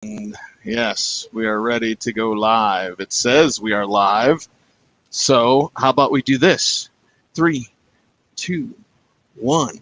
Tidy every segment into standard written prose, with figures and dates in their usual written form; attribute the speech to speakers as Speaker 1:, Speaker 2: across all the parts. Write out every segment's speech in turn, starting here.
Speaker 1: And yes, we are ready to go live. It says we are live. So how about we do this? 3, 2, 1.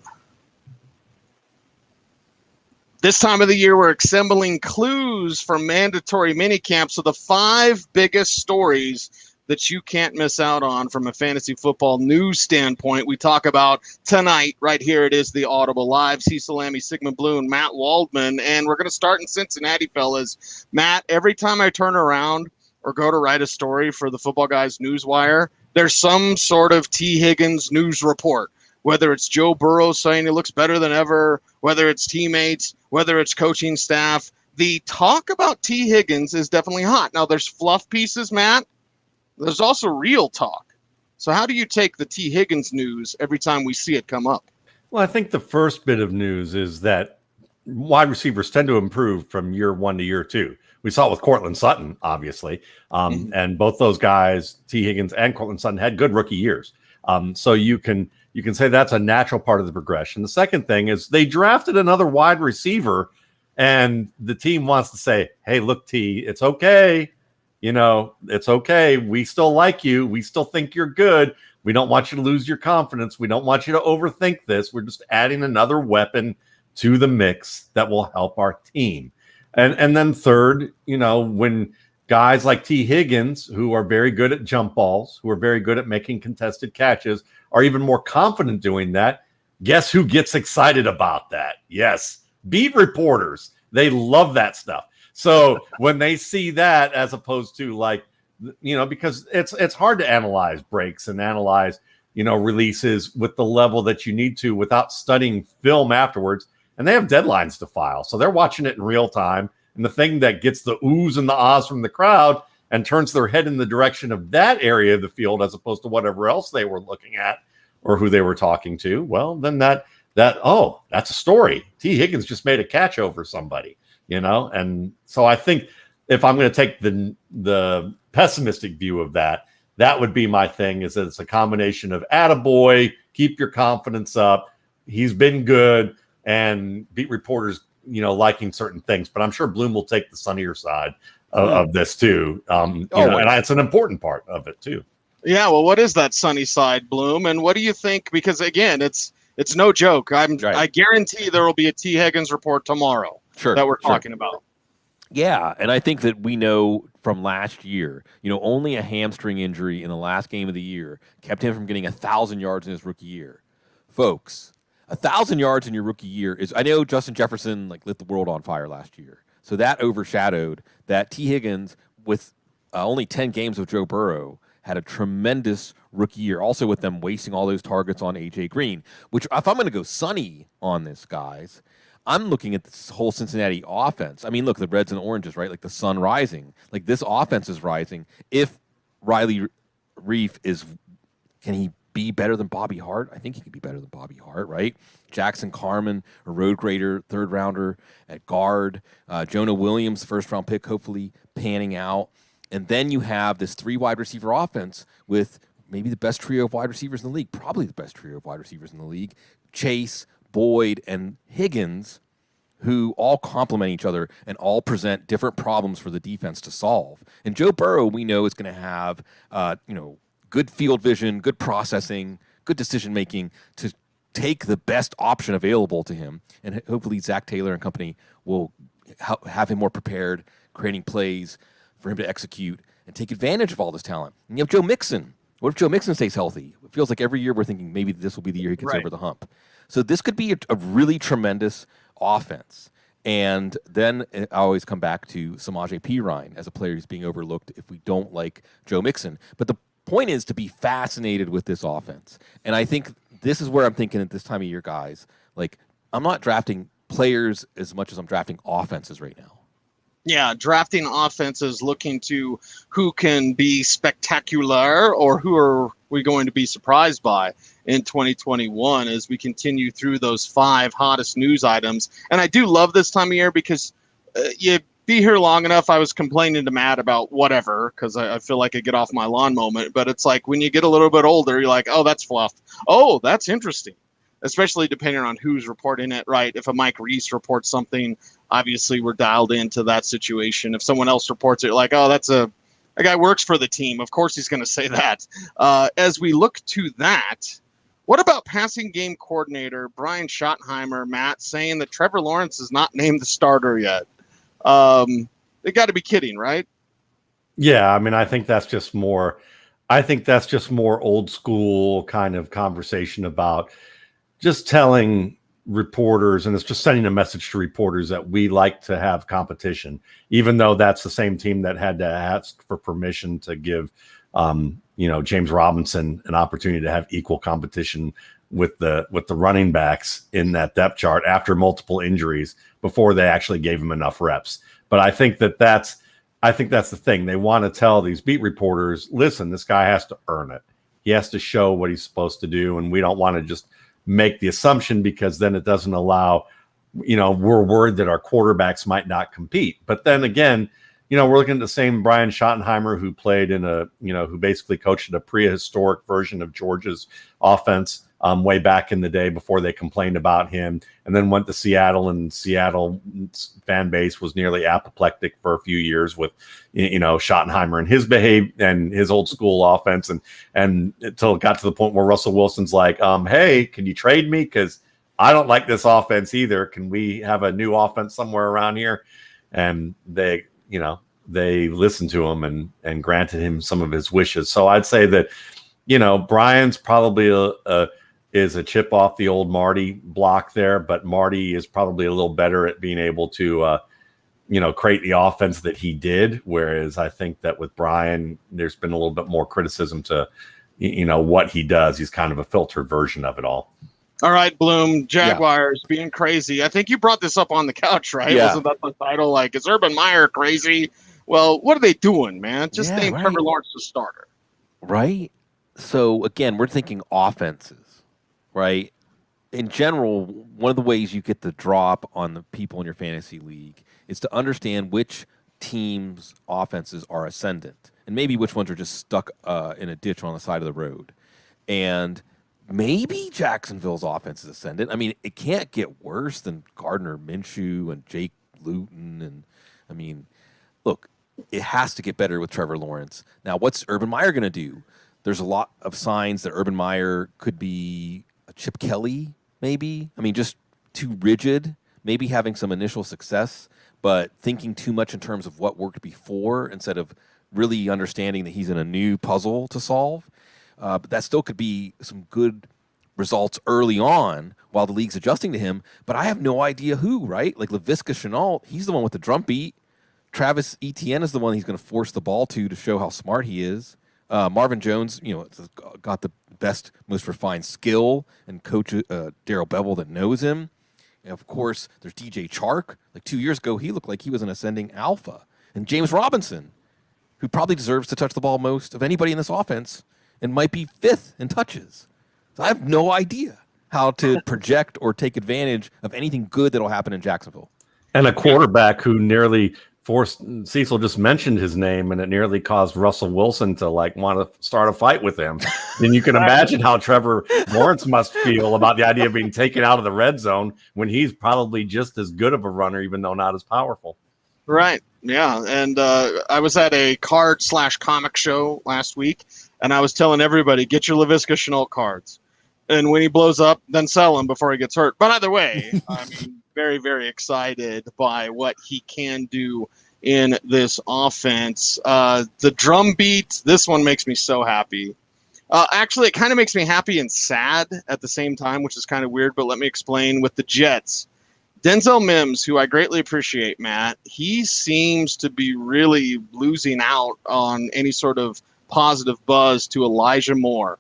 Speaker 1: This time of the year, we're assembling clues for mandatory minicamp. So the 5 biggest stories that you can't miss out on from a fantasy football news standpoint, we talk about tonight. Right here, it is the Audible Live. Cecil Lammey, Sigmund Bloom, Matt Waldman, and we're going to start in Cincinnati, fellas. Matt, every time I turn around or go to write a story for the Football Guys Newswire, there's some sort of T. Higgins news report. Whether it's Joe Burrow saying he looks better than ever, whether it's teammates, whether it's coaching staff, the talk about T. Higgins is definitely hot. Now, there's fluff pieces, Matt. There's also real talk. So how do you take the T. Higgins news every time we see it come up?
Speaker 2: Well, I think the first bit of news is that wide receivers tend to improve from year 1 to year 2. We saw it with Cortland Sutton, obviously. And both those guys, T. Higgins and Cortland Sutton, had good rookie years. So you can say that's a natural part of the progression. The second thing is they drafted another wide receiver, and the team wants to say, hey, look, T, it's okay. It's okay. We still like you. We still think you're good. We don't want you to lose your confidence. We don't want you to overthink this. We're just adding another weapon to the mix that will help our team. And then third, when guys like T. Higgins, who are very good at jump balls, who are very good at making contested catches, are even more confident doing that, guess who gets excited about that? Yes, beat reporters. They love that stuff. So when they see that, as opposed to because it's hard to analyze breaks and analyze, releases with the level that you need to without studying film afterwards. And they have deadlines to file. So they're watching it in real time. And the thing that gets the oohs and the ahs from the crowd and turns their head in the direction of that area of the field, as opposed to whatever else they were looking at or who they were talking to, well, then that's a story. T. Higgins just made a catch over somebody. And so I think if I'm going to take the pessimistic view of that would be my thing, is that it's a combination of attaboy, keep your confidence up, he's been good, and beat reporters, liking certain things. But I'm sure Bloom will take the sunnier side of this too. And it's an important part of it too.
Speaker 1: Yeah, well, what is that sunny side, Bloom? And what do you think? Because again, it's no joke. I guarantee there will be a T. Higgins report tomorrow. That we're talking about.
Speaker 3: Yeah, and I think that we know from last year, only a hamstring injury in the last game of the year kept him from getting 1,000 yards in his rookie year. Folks, 1,000 yards in your rookie year is, I know Justin Jefferson lit the world on fire last year, so that overshadowed that. T. Higgins, with only 10 games with Joe Burrow, had a tremendous rookie year, also with them wasting all those targets on A.J. Green, which, if I'm going to go sunny on this, guys, I'm looking at this whole Cincinnati offense. I mean, look, the reds and oranges, right? Like the sun rising. Like this offense is rising. If Riley Reif can he be better than Bobby Hart? I think he could be better than Bobby Hart, right? Jackson Carman, a road grader, third rounder at guard. Jonah Williams, first round pick, hopefully panning out. And then you have this 3 wide receiver offense with maybe the best trio of wide receivers in the league, probably the best trio of wide receivers in the league. Chase, Boyd, and Higgins, who all complement each other and all present different problems for the defense to solve. And Joe Burrow, we know, is going to have good field vision, good processing, good decision making to take the best option available to him. And hopefully Zach Taylor and company will have him more prepared, creating plays for him to execute and take advantage of all this talent. And you have Joe Mixon. What if Joe Mixon stays healthy? It feels like every year we're thinking maybe this will be the year he gets over the hump. So this could be a really tremendous offense. And then I always come back to Samaje Perine as a player who's being overlooked if we don't like Joe Mixon. But the point is to be fascinated with this offense. And I think this is where I'm thinking at this time of year, guys. I'm not drafting players as much as I'm drafting offenses right now.
Speaker 1: Yeah, drafting offenses, looking to who can be spectacular or who are we going to be surprised by in 2021 as we continue through those 5 hottest news items. And I do love this time of year because you be here long enough. I was complaining to Matt about whatever because I feel like a get off my lawn moment. But it's like when you get a little bit older, you're like, oh, that's fluff. Oh, that's interesting. Especially depending on who's reporting it, right? If a Mike Reese reports something obviously we're dialed into that situation. If someone else reports it, like, oh, that guy works for the team. Of course he's going to say that. As we look to that, what about passing game coordinator Brian Schottenheimer, Matt, saying that Trevor Lawrence is not named the starter yet? They got to be kidding, right?
Speaker 2: Yeah, I mean, I think that's just more old school kind of conversation about just telling reporters, and it's just sending a message to reporters that we like to have competition, even though that's the same team that had to ask for permission to give James Robinson an opportunity to have equal competition with the running backs in that depth chart after multiple injuries before they actually gave him enough reps. But I think that's the thing. They want to tell these beat reporters, listen, this guy has to earn it. He has to show what he's supposed to do, and we don't want to just make the assumption, because then it doesn't allow, we're worried that our quarterbacks might not compete. But then again, we're looking at the same Brian Schottenheimer who played who basically coached a prehistoric version of Georgia's offense way back in the day before they complained about him, and then went to Seattle, and Seattle fan base was nearly apoplectic for a few years with, Schottenheimer and his behavior and his old school offense. And until it got to the point where Russell Wilson's like, hey, can you trade me? Because I don't like this offense either. Can we have a new offense somewhere around here? And they listened to him and granted him some of his wishes. So I'd say that, Brian's probably is a chip off the old Marty block there, but Marty is probably a little better at being able to, create the offense that he did. Whereas I think that with Brian, there's been a little bit more criticism to, what he does. He's kind of a filtered version of it all.
Speaker 1: All right, Bloom, Jaguars being crazy. I think you brought this up on the couch, right?
Speaker 3: Yeah.
Speaker 1: Wasn't that the title? Like, is Urban Meyer crazy? Well, what are they doing, man? Just name Trevor Lawrence the starter.
Speaker 3: Right. So, again, we're thinking offenses, right? In general, one of the ways you get the drop on the people in your fantasy league is to understand which teams' offenses are ascendant and maybe which ones are just stuck in a ditch on the side of the road. And maybe Jacksonville's offense is ascendant. I mean, it can't get worse than Gardner Minshew and Jake Luton. And, I mean, look, it has to get better with Trevor Lawrence. Now, what's Urban Meyer going to do? There's a lot of signs that Urban Meyer could be a Chip Kelly, maybe. I mean, just too rigid, maybe having some initial success, but thinking too much in terms of what worked before instead of really understanding that he's in a new puzzle to solve. But that still could be some good results early on while the league's adjusting to him. But I have no idea who, right? Like Laviska Shenault, he's the one with the drum beat. Travis Etienne is the one he's going to force the ball to show how smart he is. Marvin Jones, got the best, most refined skill, and coach Darrell Bevell that knows him. And of course, there's DJ Chark. Like 2 years ago, he looked like he was an ascending alpha. And James Robinson, who probably deserves to touch the ball most of anybody in this offense and might be fifth in touches. So I have no idea how to project or take advantage of anything good that'll happen in Jacksonville.
Speaker 2: And a quarterback who nearly forced, Cecil just mentioned his name, and it nearly caused Russell Wilson to want to start a fight with him. And you can imagine how Trevor Lawrence must feel about the idea of being taken out of the red zone when he's probably just as good of a runner, even though not as powerful.
Speaker 1: Right. Yeah. And I was at a card/comic show last week, and I was telling everybody, get your Laviska Shenault cards. And when he blows up, then sell him before he gets hurt. But either way, I mean, very, very excited by what he can do in this offense. The drum beat, this one makes me so happy. Actually, it kind of makes me happy and sad at the same time, which is kind of weird, but let me explain. With the Jets, Denzel Mims, who I greatly appreciate, Matt, he seems to be really losing out on any sort of positive buzz to Elijah Moore.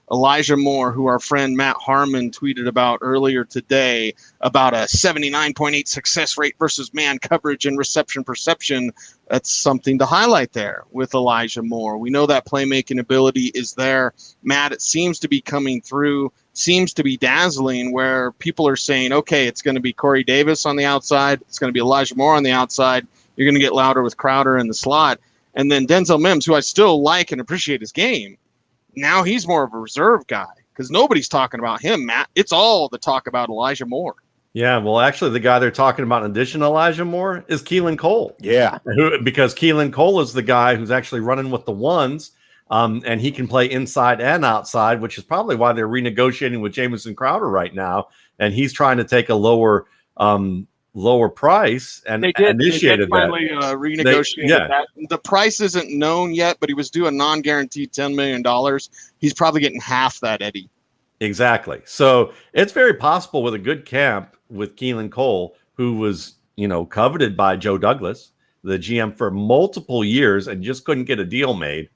Speaker 1: Elijah Moore, who our friend Matt Harmon tweeted about earlier today, about a 79.8 success rate versus man coverage and reception perception. That's something to highlight there with Elijah Moore. We know that playmaking ability is there. Matt, it seems to be coming through, seems to be dazzling, where people are saying, okay, it's going to be Corey Davis on the outside. It's going to be Elijah Moore on the outside. You're going to get louder with Crowder in the slot. And then Denzel Mims, who I still like and appreciate his game, now he's more of a reserve guy because nobody's talking about him, Matt. It's all the talk about Elijah Moore.
Speaker 2: Yeah, well, actually, the guy they're talking about in addition to Elijah Moore is Keelan Cole.
Speaker 3: Yeah.
Speaker 2: Because Keelan Cole is the guy who's actually running with the ones, and he can play inside and outside, which is probably why they're renegotiating with Jamison Crowder right now. And he's trying to take a lower price, and initiated
Speaker 1: they finally renegotiated that. The price isn't known yet, but he was due a non-guaranteed $10 million. He's probably getting half that, Eddie.
Speaker 2: Exactly. So it's very possible with a good camp with Keelan Cole, who was, coveted by Joe Douglas, the GM, for multiple years and just couldn't get a deal made,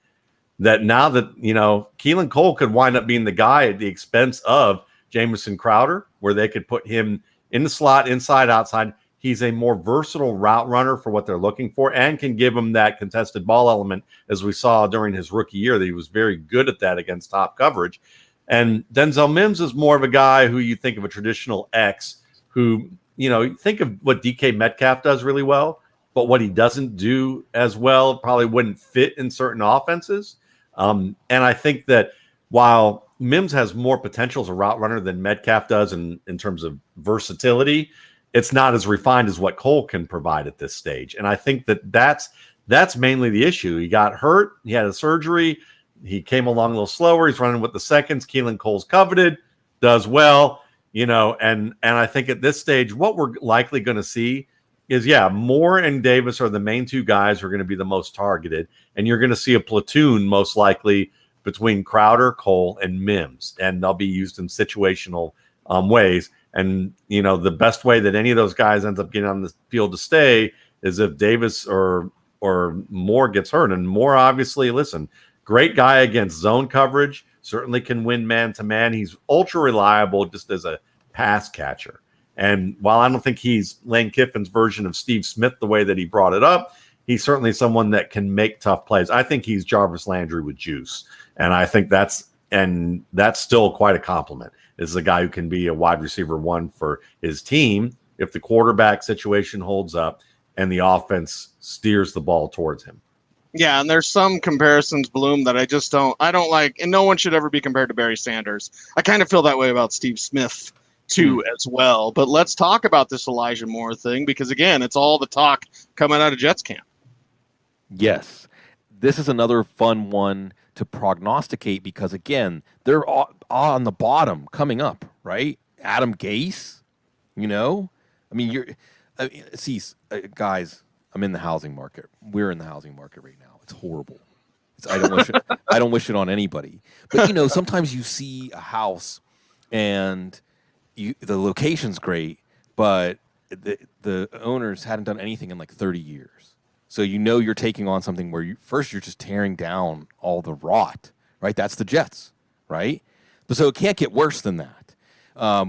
Speaker 2: that now that, Keelan Cole could wind up being the guy at the expense of Jamison Crowder, where they could put him in the slot, inside, outside. He's a more versatile route runner for what they're looking for, and can give him that contested ball element, as we saw during his rookie year, that he was very good at that against top coverage. And Denzel Mims is more of a guy who you think of a traditional X, who, think of what DK Metcalf does really well, but what he doesn't do as well probably wouldn't fit in certain offenses. And I think that while Mims has more potential as a route runner than Metcalf does in terms of versatility, it's not as refined as what Cole can provide at this stage. And I think that's mainly the issue. He got hurt. He had a surgery. He came along a little slower. He's running with the seconds. Keelan Cole's coveted, does well, and I think at this stage, what we're likely going to see is, Moore and Davis are the main two guys who are going to be the most targeted. And you're going to see a platoon most likely between Crowder, Cole, and Mims. And they'll be used in situational ways. And, the best way that any of those guys ends up getting on the field to stay is if Davis or Moore gets hurt. And Moore, obviously, listen, great guy against zone coverage, certainly can win man-to-man. He's ultra reliable just as a pass catcher. And while I don't think he's Lane Kiffin's version of Steve Smith the way that he brought it up, he's certainly someone that can make tough plays. I think he's Jarvis Landry with juice. And I think that's still quite a compliment. This is a guy who can be a wide receiver one for his team if the quarterback situation holds up and the offense steers the ball towards him.
Speaker 1: Yeah, and there's some comparisons, Bloom, that I don't like, and no one should ever be compared to Barry Sanders. I kind of feel that way about Steve Smith, too, as well. But let's talk about this Elijah Moore thing, because, again, it's all the talk coming out of Jets camp.
Speaker 3: Yes. This is another fun one to prognosticate because, again, they're all on the bottom coming up, right? Adam Gase, guys, I'm in the housing market. We're in the housing market right now. It's horrible. I don't wish it on anybody. But sometimes you see a house and the location's great, but the owners hadn't done anything in like 30 years. So you're taking on something where you're just tearing down all the rot, right? That's the Jets, right? But so it can't get worse than that.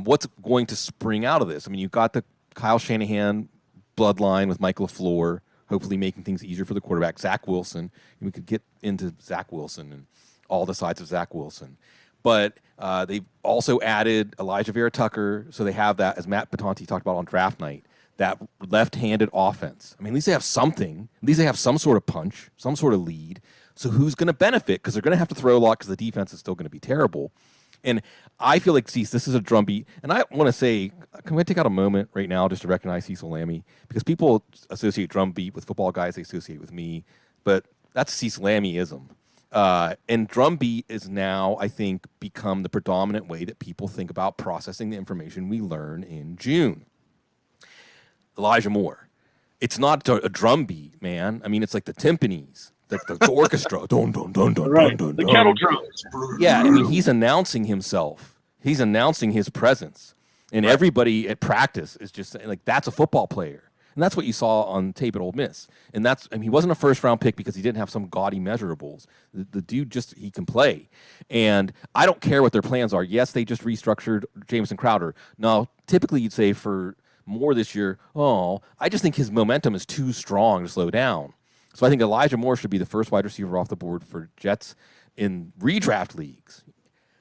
Speaker 3: What's going to spring out of this? I mean, you've got the Kyle Shanahan bloodline with Mike LaFleur, hopefully making things easier for the quarterback. Zach Wilson, and we could get into Zach Wilson and all the sides of Zach Wilson. But they've also added Elijah Vera Tucker, so they have that, as Matt Batanti talked about on draft night, that left-handed offense. I mean, at least they have something. At least they have some sort of punch, some sort of lead. So who's going to benefit? Because they're going to have to throw a lot because the defense is still going to be terrible. And I feel like, this is a drumbeat. And I want to say, can we take out a moment right now just to recognize Cecil Lammey? Because people associate drumbeat with football guys, they associate with me. But that's Cecil Lammeyism. And drumbeat is now, I think, become the predominant way that people think about processing the information we learn in June. Elijah Moore. It's not a drumbeat, man. I mean, it's like the timpanis. The orchestra, dun, dun, dun, dun,
Speaker 1: Right.
Speaker 3: dun, dun,
Speaker 1: The
Speaker 3: dun.
Speaker 1: kettle drums.
Speaker 3: Yeah, I mean, he's announcing himself. He's announcing his presence. And everybody at practice is just saying, like, that's a football player. And that's what you saw on tape at Ole Miss. And he wasn't a first-round pick because he didn't have some gaudy measurables. The dude he can play. And I don't care what their plans are. Yes, they just restructured Jamison Crowder. No, typically you'd say for Moore this year, I just think his momentum is too strong to slow down. So I think Elijah Moore should be the first wide receiver off the board for Jets in redraft leagues.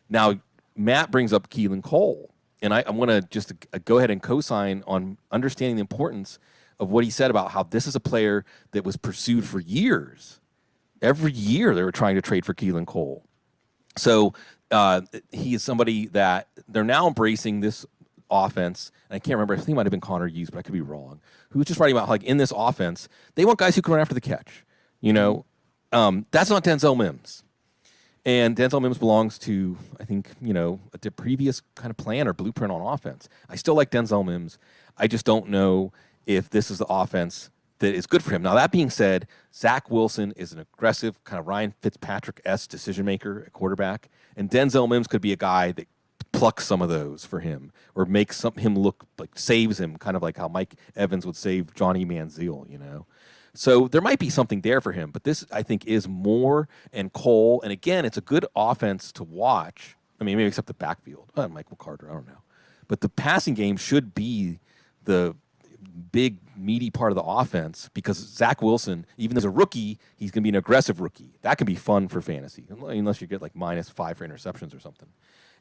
Speaker 3: Now, Matt brings up Keelan Cole, and I want to just go ahead and co-sign on understanding the importance of what he said about how this is a player that was pursued for years. Every year they were trying to trade for Keelan Cole. So he is somebody that they're now embracing this offense, and I can't remember, I think it might have been Connor Hughes, but I could be wrong, who was just writing about like in this offense, they want guys who can run after the catch. You know, that's not Denzel Mims. And Denzel Mims belongs to, I think, you know, a previous kind of plan or blueprint on offense. I still like Denzel Mims. I just don't know if this is the offense that is good for him. Now, that being said, Zach Wilson is an aggressive, kind of Ryan Fitzpatrick-esque decision maker at quarterback. And Denzel Mims could be a guy that plucks some of those for him or makes him look like, saves him, kind of like how Mike Evans would save Johnny Manziel, you know? So there might be something there for him, but this, I think, is Moore and Cole. And again, it's a good offense to watch. I mean, maybe except the backfield. Michael Carter, I don't know. But the passing game should be the big, meaty part of the offense because Zach Wilson, even as a rookie, he's going to be an aggressive rookie. That can be fun for fantasy, unless you get like -5 for interceptions or something.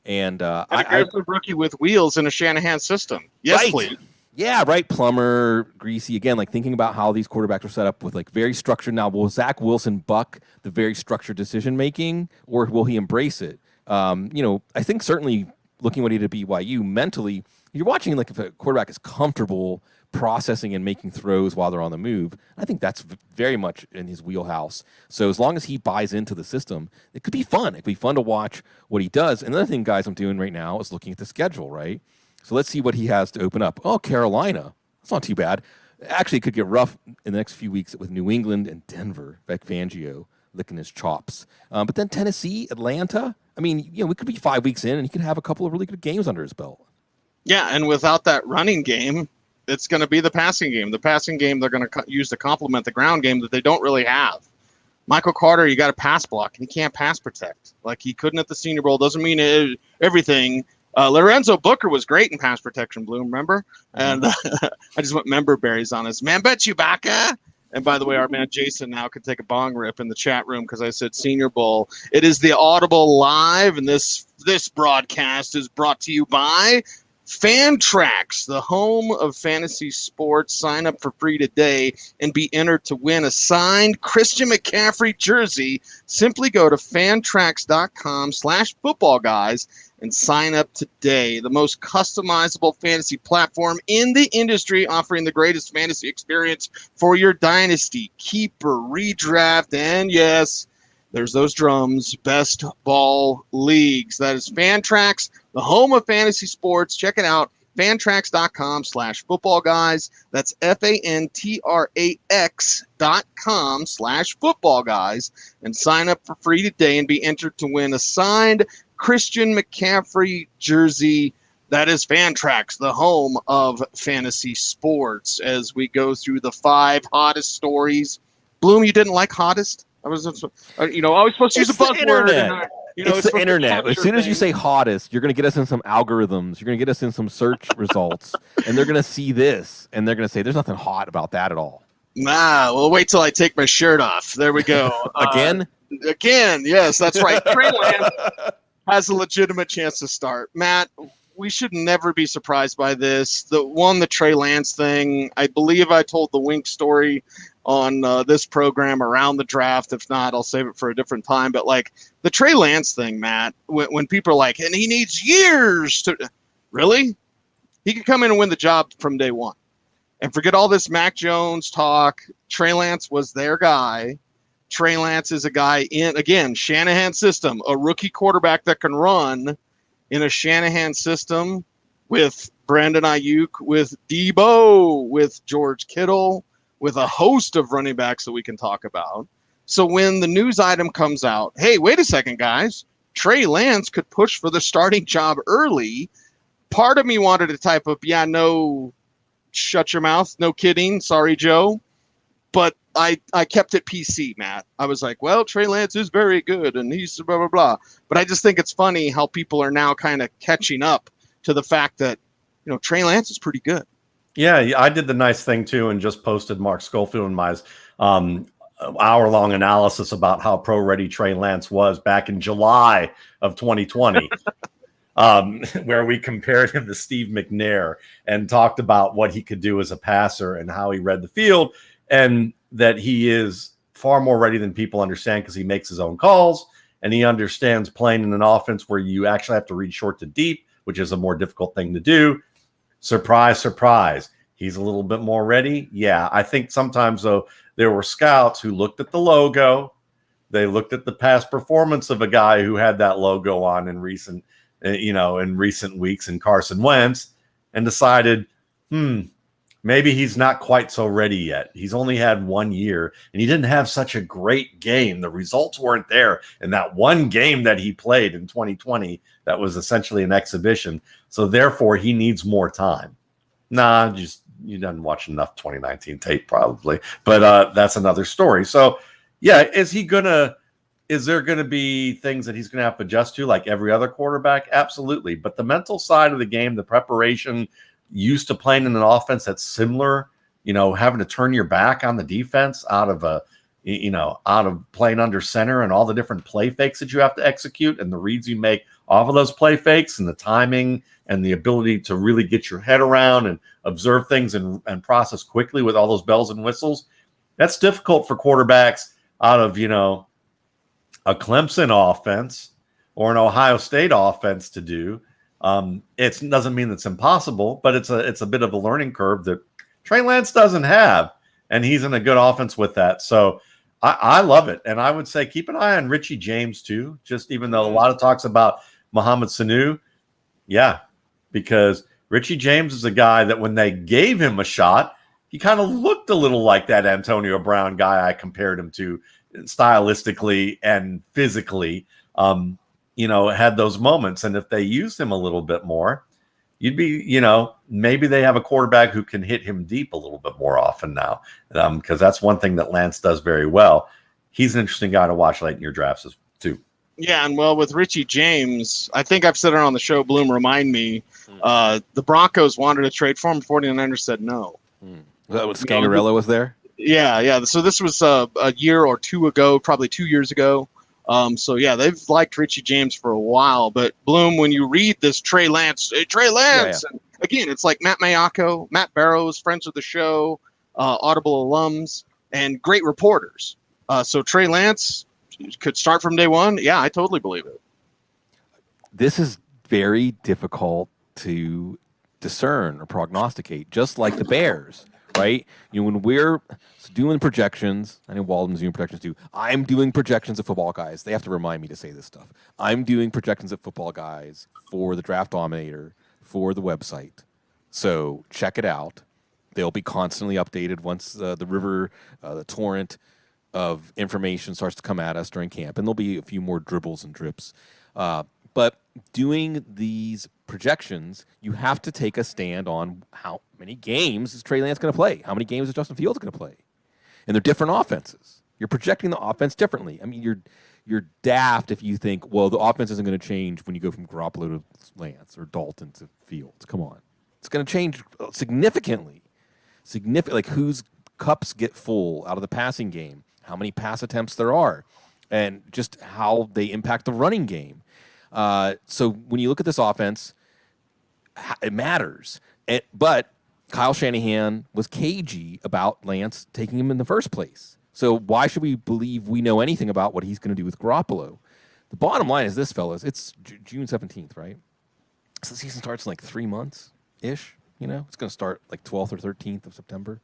Speaker 3: And
Speaker 1: an aggressive rookie with wheels in a Shanahan system. Yes,
Speaker 3: right.
Speaker 1: Please.
Speaker 3: Yeah, right. Plummer, Greasy. Again, like thinking about how these quarterbacks are set up with like very structured. Now, will Zach Wilson buck the very structured decision making, or will he embrace it? You know, I think certainly looking what he did at BYU mentally, you're watching like if a quarterback is comfortable processing and making throws while they're on the move. I think that's very much in his wheelhouse. So as long as he buys into the system, it could be fun. It could be fun to watch what he does. Another thing, guys, I'm doing right now is looking at the schedule, right? So let's see what he has to open up. Oh, Carolina. That's not too bad. Actually, it could get rough in the next few weeks with New England and Denver. Vic Fangio licking his chops. But then Tennessee, Atlanta. I mean, you know, we could be 5 weeks in, and he could have a couple of really good games under his belt.
Speaker 1: Yeah, and without that running game, it's going to be the passing game. The passing game they're going to use to complement the ground game that they don't really have. Michael Carter, you got to pass block, and he can't pass protect. Like he couldn't at the Senior Bowl. Doesn't mean everything. Lorenzo Booker was great in pass protection, Bloom, remember? And I just went member berries on us. Man, bet you baka. And by the way, our man Jason now could take a bong rip in the chat room because I said Senior Bowl. It is the Audible Live, and this broadcast is brought to you by Fantrax, the home of fantasy sports. Sign up for free today and be entered to win a signed Christian McCaffrey jersey. Simply go to fantrax.com/footballguys and sign up today. The most customizable fantasy platform in the industry, offering the greatest fantasy experience for your dynasty, keeper, redraft, and yes, there's those drums, best ball leagues. That is Fantrax, the home of fantasy sports. Check it out, fantrax.com/footballguys. That's fantrax.com/footballguys, and sign up for free today and be entered to win a signed Christian McCaffrey jersey. That is Fantrax, the home of fantasy sports. As we go through the 5 hottest stories. Bloom, you didn't like hottest? I was, you know, always supposed to use a buzzword.
Speaker 3: It's the internet. As soon as you say hottest, you're going to get us in some algorithms. You're going to get us in some search results, and they're going to see this, and they're going to say, "There's nothing hot about that at all."
Speaker 1: Nah, well, wait till I take my shirt off. There we go.
Speaker 3: Again,
Speaker 1: yes, that's right. Trey Lance has a legitimate chance to start. Matt, we should never be surprised by this. The Trey Lance thing, I believe I told the Wink story on this program around the draft. If not, I'll save it for a different time. But like the Trey Lance thing, Matt, when people are like, and he needs years to really, he could come in and win the job from day one. And forget all this Mac Jones talk. Trey Lance was their guy. Trey Lance is a guy in, again, Shanahan system, a rookie quarterback that can run in a Shanahan system with Brandon Ayuk, with Debo, with George Kittle, with a host of running backs that we can talk about. So when the news item comes out, hey, wait a second, guys, Trey Lance could push for the starting job early. Part of me wanted to type up, yeah, no, shut your mouth, no kidding, sorry, Joe. But I kept it PC, Matt. I was like, well, Trey Lance is very good, and he's blah, blah, blah. But I just think it's funny how people are now kind of catching up to the fact that, you know, Trey Lance is pretty good.
Speaker 2: Yeah, I did the nice thing, too, and just posted Mark Schofield and my hour-long analysis about how pro-ready Trey Lance was back in July of 2020, where we compared him to Steve McNair and talked about what he could do as a passer and how he read the field, and that he is far more ready than people understand because he makes his own calls, and he understands playing in an offense where you actually have to read short to deep, which is a more difficult thing to do. Surprise, surprise. He's a little bit more ready. Yeah, I think sometimes, though, there were scouts who looked at the logo. They looked at the past performance of a guy who had that logo on in recent weeks, in Carson Wentz, and decided, maybe he's not quite so ready yet. He's only had 1 year, and he didn't have such a great game. The results weren't there in that one game that he played in 2020 that was essentially an exhibition. So therefore, he needs more time. Nah, you didn't watch enough 2019 tape probably, but that's another story. So yeah, is there going to be things that he's going to have to adjust to like every other quarterback? Absolutely. But the mental side of the game, the preparation, used to playing in an offense that's similar, having to turn your back on the defense out of playing under center and all the different play fakes that you have to execute and the reads you make off of those play fakes and the timing and the ability to really get your head around and observe things and process quickly with all those bells and whistles. That's difficult for quarterbacks out of, a Clemson offense or an Ohio State offense to do. It doesn't mean it's impossible, but it's a bit of a learning curve that Trey Lance doesn't have, and he's in a good offense with that. So I love it, and I would say keep an eye on Richie James too. Just even though a lot of talks about Mohamed Sanu, yeah, because Richie James is a guy that when they gave him a shot, he kind of looked a little like that Antonio Brown guy I compared him to stylistically and physically. Had those moments. And if they used him a little bit more, you'd be, maybe they have a quarterback who can hit him deep a little bit more often now. Because that's one thing that Lance does very well. He's an interesting guy to watch late in your drafts too.
Speaker 1: Yeah, and with Richie James, I think I've said it on the show, Bloom, remind me, the Broncos wanted to trade for him. 49ers said no.
Speaker 3: Was that when Scangarello was there?
Speaker 1: Yeah. So this was a year or two ago, probably 2 years ago. So yeah, they've liked Richie James for a while. But Bloom, when you read this Trey Lance,
Speaker 3: Yeah.
Speaker 1: And again, it's like Matt Mayako, Matt Barrows, friends of the show, Audible alums, and great reporters. So Trey Lance could start from day one. Yeah, I totally believe it.
Speaker 3: This is very difficult to discern or prognosticate, just like the Bears, right? When we're doing projections, I know Waldman's doing projections too. I'm doing projections of football guys. They have to remind me to say this stuff. I'm doing projections of football guys for the Draft Dominator for the website. So check it out. They'll be constantly updated once the torrent of information starts to come at us during camp. And there'll be a few more dribbles and drips. But doing these projections, you have to take a stand on how many games is Trey Lance going to play? How many games is Justin Fields going to play? And they're different offenses. You're projecting the offense differently. I mean, you're daft if you think, well, the offense isn't going to change when you go from Garoppolo to Lance or Dalton to Fields. Come on. It's going to change significantly. Like whose cups get full out of the passing game, how many pass attempts there are, and just how they impact the running game. So when you look at this offense, it matters. But Kyle Shanahan was cagey about Lance taking him in the first place. So why should we believe we know anything about what he's going to do with Garoppolo? The bottom line is this, fellas. It's June 17th, right? So the season starts in like 3 months-ish. It's going to start like 12th or 13th of September.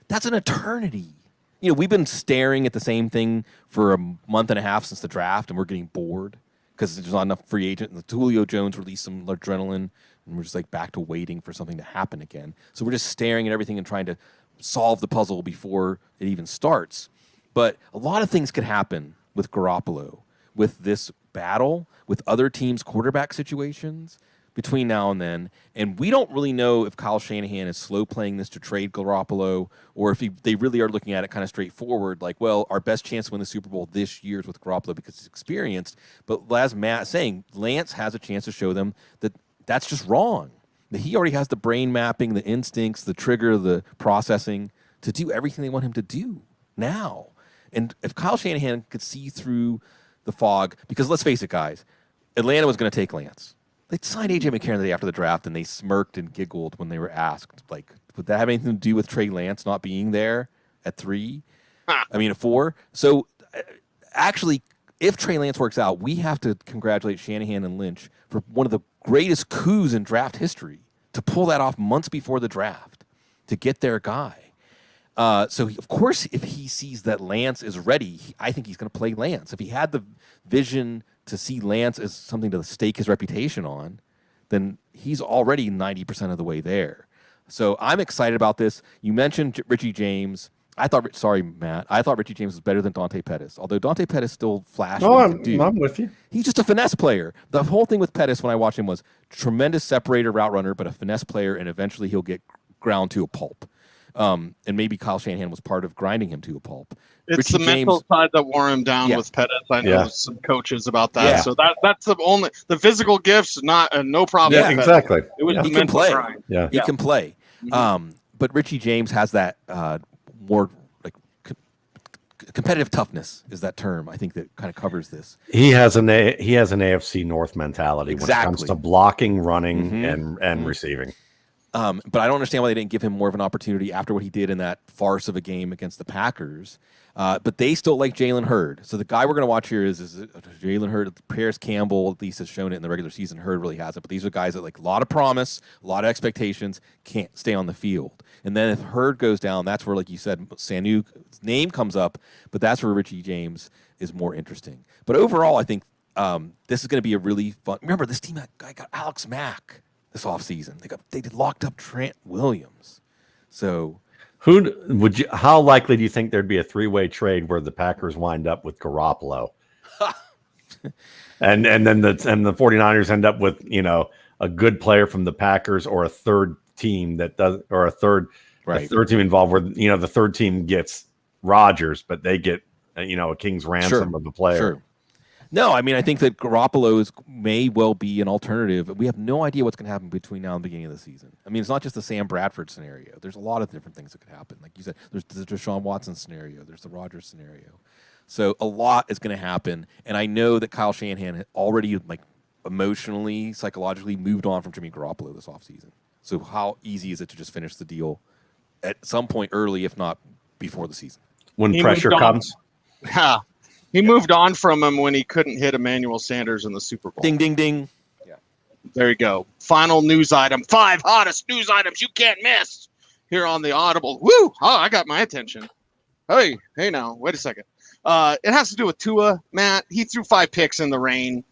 Speaker 3: That's an eternity. We've been staring at the same thing for a month and a half since the draft, and we're getting bored because there's not enough free agent. And Julio Jones released some adrenaline, and we're just like back to waiting for something to happen again. So we're just staring at everything and trying to solve the puzzle before it even starts. But a lot of things could happen with Garoppolo, with this battle, with other teams' quarterback situations between now and then. And we don't really know if Kyle Shanahan is slow playing this to trade Garoppolo or if they really are looking at it kind of straightforward, like, well, our best chance to win the Super Bowl this year is with Garoppolo because he's experienced. But as Matt's saying, Lance has a chance to show them that that's just wrong. That he already has the brain mapping, the instincts, the trigger, the processing to do everything they want him to do now. And if Kyle Shanahan could see through the fog, because let's face it, guys, Atlanta was going to take Lance. They signed A.J. McCarron the day after the draft, and they smirked and giggled when they were asked, like, would that have anything to do with Trey Lance not being there at 3? At 4? So, actually, if Trey Lance works out, we have to congratulate Shanahan and Lynch for one of the greatest coups in draft history to pull that off months before the draft to get their guy. Of course, if he sees that Lance is ready, I think he's going to play Lance. If he had the vision to see Lance as something to stake his reputation on, then he's already 90% of the way there. So I'm excited about this. You mentioned Richie James. Matt. I thought Richie James was better than Dante Pettis, although Dante Pettis still flashed.
Speaker 2: No, I'm with you.
Speaker 3: He's just a finesse player. The whole thing with Pettis when I watched him was tremendous separator route runner, but a finesse player, and eventually he'll get ground to a pulp. And maybe Kyle Shanahan was part of grinding him to a pulp.
Speaker 1: It's
Speaker 3: Richie
Speaker 1: the
Speaker 3: James,
Speaker 1: mental side that wore him down with Pettis. I know some coaches about that.
Speaker 3: Yeah.
Speaker 1: So that's the physical gifts, not no problem.
Speaker 2: Yeah, exactly.
Speaker 1: It was the
Speaker 3: he can
Speaker 1: mental
Speaker 3: play.
Speaker 1: grind.
Speaker 2: Yeah.
Speaker 3: He can play.
Speaker 1: Mm-hmm.
Speaker 3: But Richie James has that more like competitive toughness is that term. I think that kind of covers this.
Speaker 2: He has an AFC North mentality when it comes to blocking, running, and receiving.
Speaker 3: But I don't understand why they didn't give him more of an opportunity after what he did in that farce of a game against the Packers. But they still like Jalen Hurd. So the guy we're going to watch here is Jalen Hurd. Paris Campbell at least has shown it in the regular season. Hurd really hasn't. But these are guys that like a lot of promise, a lot of expectations, can't stay on the field. And then if Hurd goes down, that's where, like you said, Sanu's name comes up. But that's where Richie James is more interesting. But overall, I think this is going to be a really fun. Remember, this team guy got Alex Mack this offseason. They locked up Trent Williams. So
Speaker 2: how likely do you think there'd be a three-way trade where the Packers wind up with Garoppolo? and then the 49ers end up with, a good player from the Packers or a third team that does, or a third team involved where, the third team gets Rodgers, but they get, a king's ransom of the player.
Speaker 3: Sure. No, I mean, I think that Garoppolo may well be an alternative. We have no idea what's going to happen between now and the beginning of the season. I mean, it's not just the Sam Bradford scenario. There's a lot of different things that could happen. Like you said, there's the Deshaun Watson scenario. There's the Rodgers scenario. So a lot is going to happen. And I know that Kyle Shanahan had already, emotionally, psychologically moved on from Jimmy Garoppolo this offseason. So how easy is it to just finish the deal at some point early, if not before the season?
Speaker 2: When pressure comes?
Speaker 1: Yeah. He moved on from him when he couldn't hit Emmanuel Sanders in the Super Bowl.
Speaker 3: Ding, ding, ding.
Speaker 1: Yeah. There you go. Final news item. 5 hottest news items you can't miss here on the Audible. Woo! Oh, I got my attention. Hey now. Wait a second. It has to do with Tua, Matt. He threw 5 picks in the rain.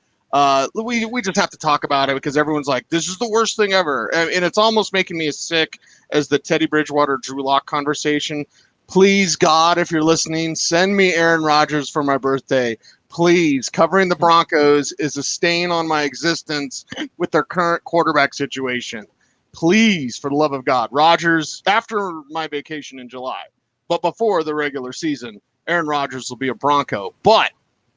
Speaker 1: We just have to talk about it because everyone's like, this is the worst thing ever. And it's almost making me as sick as the Teddy Bridgewater, Drew Lock conversation. Please, God, if you're listening, send me Aaron Rodgers for my birthday. Please. Covering the Broncos is a stain on my existence with their current quarterback situation. Please, for the love of God. Rodgers, after my vacation in July, but before the regular season, Aaron Rodgers will be a Bronco. But,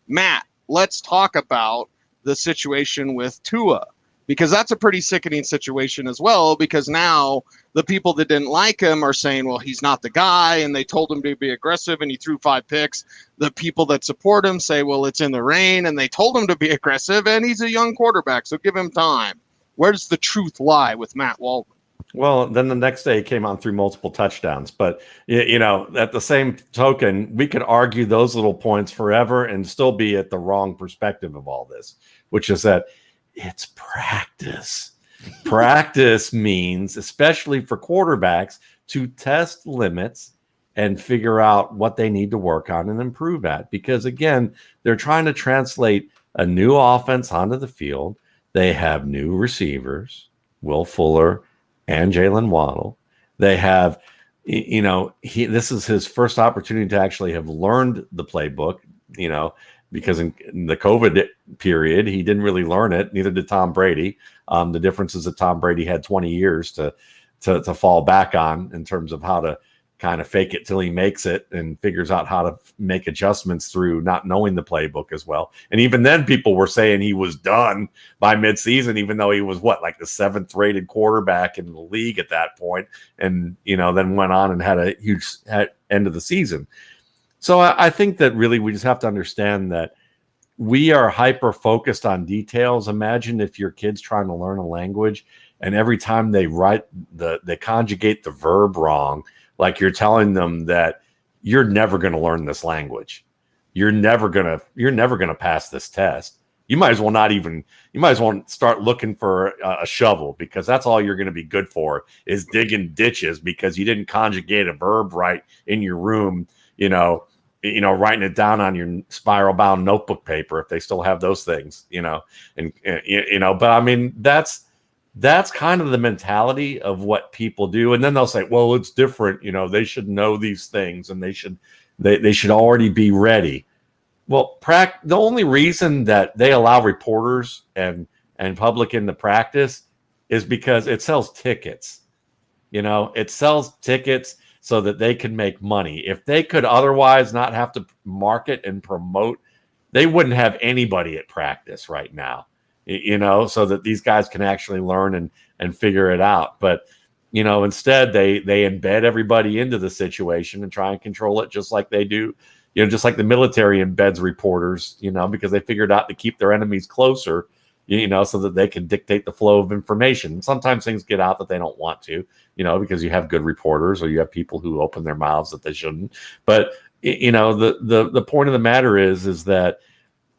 Speaker 1: Matt, let's talk about the situation with Tua, because that's a pretty sickening situation as well, because now the people that didn't like him are saying, well, he's not the guy, and they told him to be aggressive, and he threw 5 picks. The people that support him say, well, it's in the rain, and they told him to be aggressive, and he's a young quarterback, so give him time. Where does the truth lie with Matt Waldman?
Speaker 2: Well, then the next day he came on through multiple touchdowns. But, at the same token, we could argue those little points forever and still be at the wrong perspective of all this, which is that it's practice. Practice means, especially for quarterbacks, to test limits and figure out what they need to work on and improve at. Because, again, they're trying to translate a new offense onto the field. They have new receivers, Will Fuller and Jalen Waddle. They have, this is his first opportunity to actually have learned the playbook, because in the COVID period, he didn't really learn it. Neither did Tom Brady. The difference is that Tom Brady had 20 years to fall back on in terms of how to kind of fake it till he makes it and figures out how to make adjustments through not knowing the playbook as well. And even then, people were saying he was done by midseason, even though he was the 7th rated quarterback in the league at that point. And, then went on and had a huge end of the season. So I think that really we just have to understand that we are hyper focused on details. Imagine if your kid's trying to learn a language and every time they they conjugate the verb wrong, like you're telling them that you're never going to learn this language. You're never going to pass this test. you might as well start looking for a shovel, because that's all you're going to be good for is digging ditches, because you didn't conjugate a verb right in your room, writing it down on your spiral bound notebook paper, if they still have those things, but I mean, that's kind of the mentality of what people do. And then they'll say, well, it's different. They should know these things, and they should already be ready. Well, the only reason that they allow reporters and public into practice is because it sells tickets. It sells tickets so that they can make money. If they could otherwise not have to market and promote, they wouldn't have anybody at practice right now, so that these guys can actually learn and figure it out. But, instead they embed everybody into the situation and try and control it, just like they do. Just like the military embeds reporters, because they figured out to keep their enemies closer, so that they can dictate the flow of information. Sometimes things get out that they don't want to, because you have good reporters, or you have people who open their mouths that they shouldn't. But, the point of the matter is that,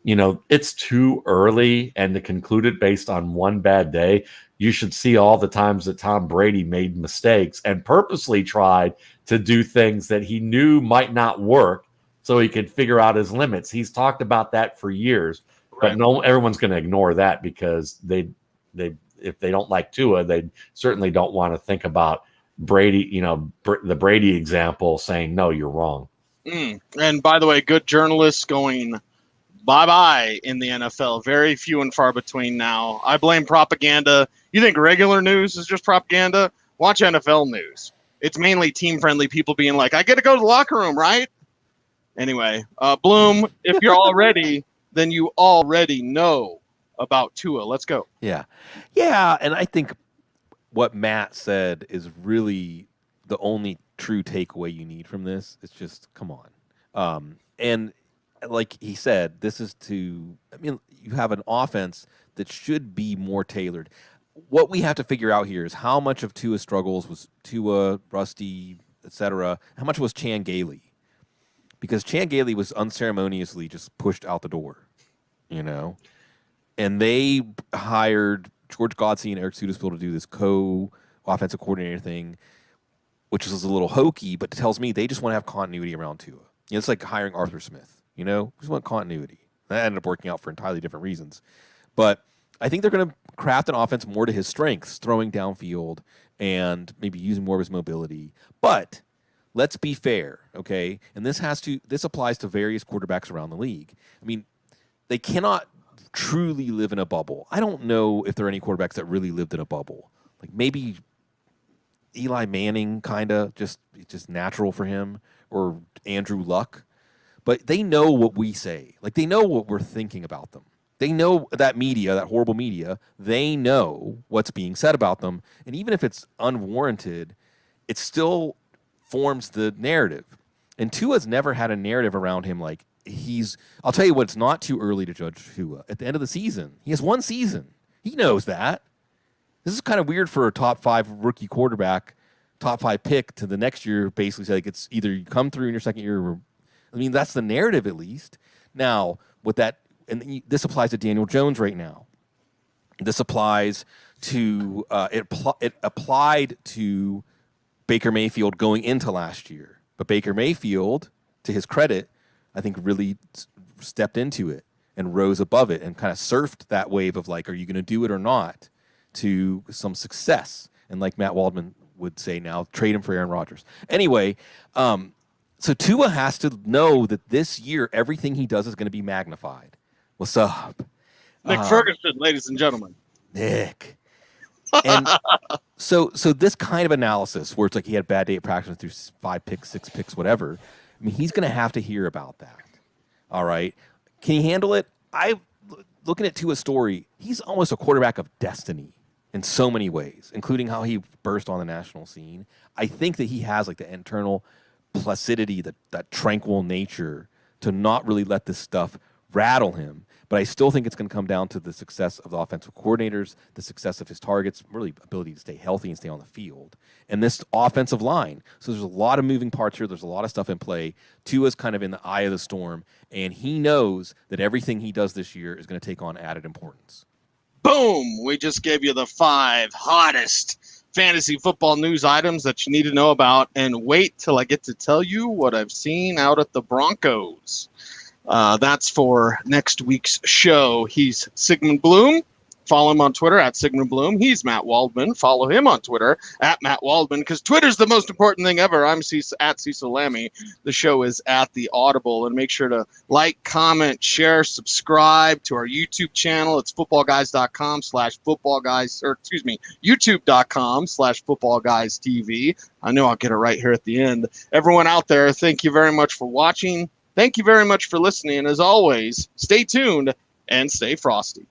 Speaker 2: it's too early, and to conclude it based on one bad day. You should see all the times that Tom Brady made mistakes and purposely tried to do things that he knew might not work, so he could figure out his limits. He's talked about that for years, right. But everyone's going to ignore that, because if they don't like Tua, they certainly don't want to think about Brady, the Brady example, saying, no, you're wrong.
Speaker 1: And by the way, good journalists going bye-bye in the NFL. Very few and far between now. I blame propaganda. You think regular news is just propaganda? Watch NFL news. It's mainly team-friendly people being like, I get to go to the locker room, right? Anyway, Bloom, if you're all ready, then you already know about Tua. Let's go.
Speaker 3: Yeah, and I think what Matt said is really the only true takeaway you need from this. It's just, come on. And like he said, you have an offense that should be more tailored. What we have to figure out here is how much of Tua's struggles was Tua, Rusty, etc. How much was Chan Gailey? Because Chan Gailey was unceremoniously just pushed out the door, and they hired George Godsey and Eric Sudesville to do this co-offensive coordinator thing, which is a little hokey, but tells me they just want to have continuity around Tua. It's like hiring Arthur Smith, we just want continuity. That ended up working out for entirely different reasons. But I think they're going to craft an offense more to his strengths, throwing downfield and maybe using more of his mobility. But let's be fair, okay? And this applies to various quarterbacks around the league. I mean, they cannot truly live in a bubble. I don't know if there are any quarterbacks that really lived in a bubble. Like maybe Eli Manning, kind of, just natural for him, or Andrew Luck. But they know what we say. Like, they know what we're thinking about them. They know that media, that horrible media, they know what's being said about them. And even if it's unwarranted, it still forms the narrative. And Tua's never had a narrative around him like I'll tell you what, it's not too early to judge Tua. At the end of the season, he has one season. He knows that. This is kind of weird for a top 5 rookie quarterback, top 5 pick, to the next year basically say, like, it's either you come through in your second year, or, that's the narrative at least. Now, with that, and this applies to Daniel Jones right now. This applies to it applied to Baker Mayfield going into last year. But Baker Mayfield, to his credit, I think really stepped into it and rose above it and kind of surfed that wave of like, are you going to do it or not, to some success. And like Matt Waldman would say now, trade him for Aaron Rodgers. Anyway, so Tua has to know that this year everything he does is going to be magnified. What's up?
Speaker 1: Nick Ferguson, ladies and gentlemen.
Speaker 3: Nick. And so this kind of analysis where it's like he had a bad day at practice through 5 picks, 6 picks, whatever. He's going to have to hear about that. All right. Can he handle it? Looking at Tua's story, he's almost a quarterback of destiny in so many ways, including how he burst on the national scene. I think that he has like the internal placidity, that tranquil nature to not really let this stuff rattle him. But I still think it's going to come down to the success of the offensive coordinators, the success of his targets, really ability to stay healthy and stay on the field, and this offensive line. So there's a lot of moving parts here. There's a lot of stuff in play. Tua's kind of in the eye of the storm, and he knows that everything he does this year is going to take on added importance.
Speaker 1: Boom! We just gave you the 5 hottest fantasy football news items that you need to know about. And wait till I get to tell you what I've seen out at the Broncos. That's for next week's show. He's Sigmund Bloom. Follow him on Twitter at Sigmund Bloom. He's Matt Waldman. Follow him on Twitter at Matt Waldman, because Twitter's the most important thing ever. I'm at Cecil Lammey. The show is at the Audible. And make sure to like, comment, share, subscribe to our YouTube channel. It's footballguys.com/footballguys, or excuse me, youtube.com/footballguystv. I know I'll get it right here at the end. Everyone out there, thank you very much for watching. Thank you very much for listening. And as always, stay tuned and stay frosty.